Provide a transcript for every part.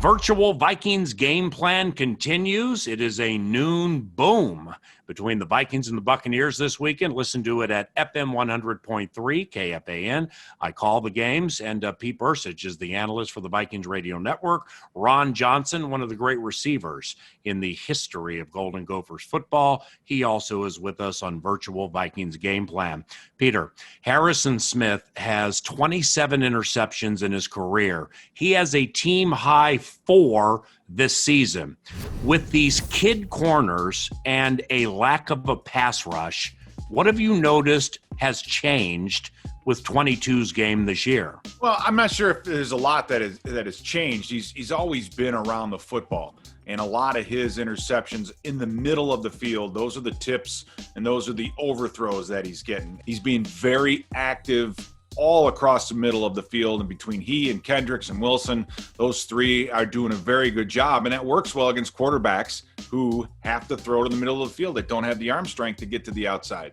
Virtual Vikings game plan continues. It is a noon boom between the Vikings and the Buccaneers this weekend. Listen to it at FM 100.3 KFAN. I call the games, and Pete Bercich is the analyst for the Vikings Radio Network. Ron Johnson, one of the great receivers in the history of Golden Gophers football. He also is with us on Virtual Vikings game plan. Peter, Harrison Smith has 27 interceptions in his career. He has a team high 4 this season. With these kid corners and a lack of a pass rush, what have you noticed has changed with 22's game this year? Well, I'm not sure if there's a lot that has changed. He's always been around the football, and a lot of his interceptions in the middle of the field, those are the tips and those are the overthrows that he's getting. He's being very active all across the middle of the field, and between he and Kendricks and Wilson, those three are doing a very good job, and that works well against quarterbacks who have to throw to the middle of the field that don't have the arm strength to get to the outside.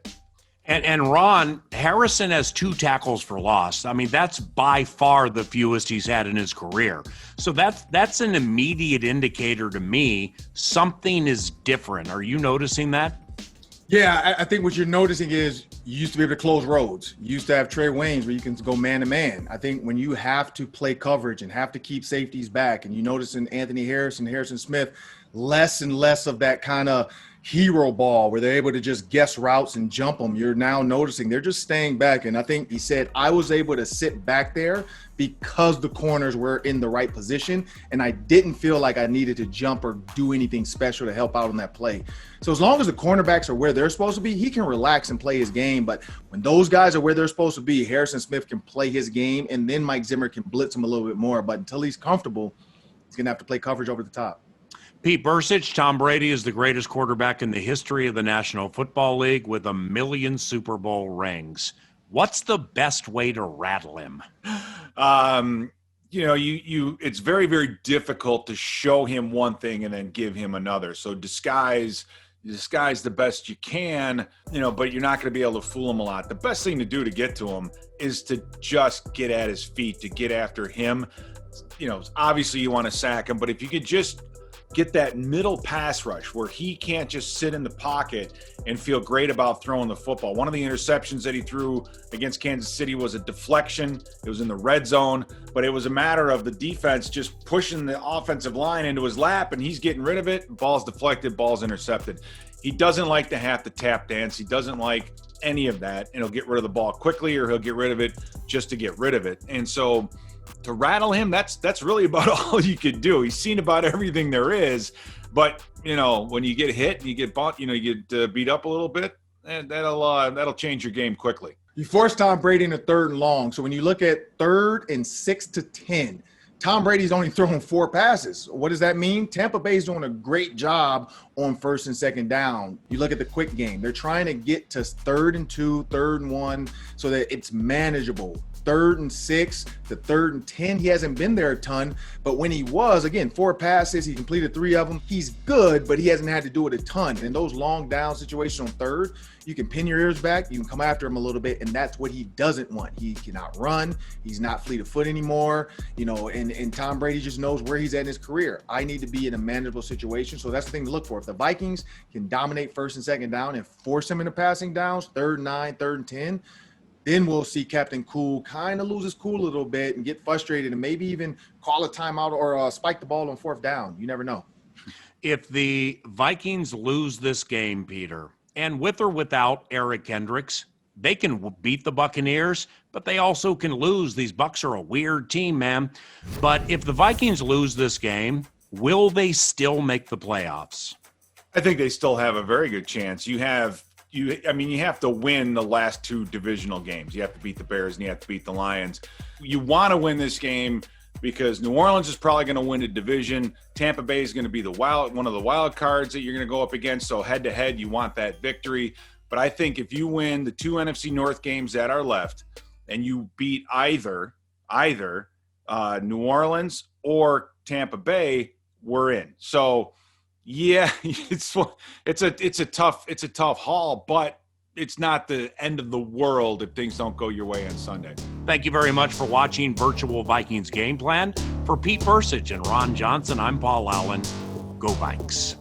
And Ron, Harrison has 2 tackles for loss. I mean, that's by far the fewest he's had in his career. So that's an immediate indicator to me something is different. Are you noticing that? Yeah, I think what you're noticing is you used to be able to close roads. You used to have Trey Waynes where you can go man-to-man. I think when you have to play coverage and have to keep safeties back, and you notice in Anthony Harrison Smith, less and less of that kind of hero ball where they're able to just guess routes and jump them. You're now noticing they're just staying back. And I think he said, I was able to sit back there because the corners were in the right position, and I didn't feel like I needed to jump or do anything special to help out on that play. So as long as the cornerbacks are where they're supposed to be, he can relax and play his game. But when those guys are where they're supposed to be, Harrison Smith can play his game, and then Mike Zimmer can blitz him a little bit more. But until he's comfortable, he's going to have to play coverage over the top. Pete Bercich, Tom Brady is the greatest quarterback in the history of the National Football League with 1 million Super Bowl rings. What's the best way to rattle him? It's very, very difficult to show him one thing and then give him another. So disguise the best you can, but you're not going to be able to fool him a lot. The best thing to do to get to him is to just get at his feet, to get after him. Obviously you want to sack him, but if you could just get that middle pass rush where he can't just sit in the pocket and feel great about throwing the football. One of the interceptions that he threw against Kansas City was a deflection. It was in the red zone, but it was a matter of the defense just pushing the offensive line into his lap, and he's getting rid of it. Ball's deflected, ball's intercepted. He doesn't like to have to tap dance. He doesn't like any of that, and he'll get rid of the ball quickly, or he'll get rid of it just to get rid of it. And so to rattle him, that's really about all you could do. He's seen about everything there is, but when you get hit and you get bumped, you get beat up a little bit, and that'll change your game quickly. You forced Tom Brady into 3rd and long. So when you look at 3rd and 6 to 10, Tom Brady's only thrown 4 passes. What does that mean? Tampa Bay's doing a great job on 1st and 2nd down. You look at the quick game. They're trying to get to 3rd and 2, 3rd and 1 so that it's manageable. 3rd and 6 to 3rd and 10, he hasn't been there a ton, but when he was, again, 4 passes, he completed 3 of them. He's good, but he hasn't had to do it a ton. In those long down situations on 3rd, you can pin your ears back, you can come after him a little bit, and that's what he doesn't want. He cannot run, he's not fleet of foot anymore, and Tom Brady just knows where he's at in his career. I need to be in a manageable situation, so that's the thing to look for. If the Vikings can dominate 1st and 2nd down and force him into passing downs, 3rd and 9, 3rd and 10, then we'll see Captain Cool kind of lose his cool a little bit and get frustrated and maybe even call a timeout or spike the ball on 4th down. You never know. If the Vikings lose this game, Peter, and with or without Eric Kendricks, they can beat the Buccaneers, but they also can lose. These Bucs are a weird team, man. But if the Vikings lose this game, will they still make the playoffs? I think they still have a very good chance. You have to win the last 2 divisional games. You have to beat the Bears and you have to beat the Lions. You want to win this game because New Orleans is probably going to win the division. Tampa Bay is going to be one of the wild cards that you're going to go up against. So head to head, you want that victory. But I think if you win the 2 NFC North games that are left and you beat either New Orleans or Tampa Bay, we're in. So yeah, it's a tough haul, but it's not the end of the world if things don't go your way on Sunday. Thank you very much for watching Virtual Vikings Game Plan. For Pete Bercich and Ron Johnson, I'm Paul Allen. Go Vikes.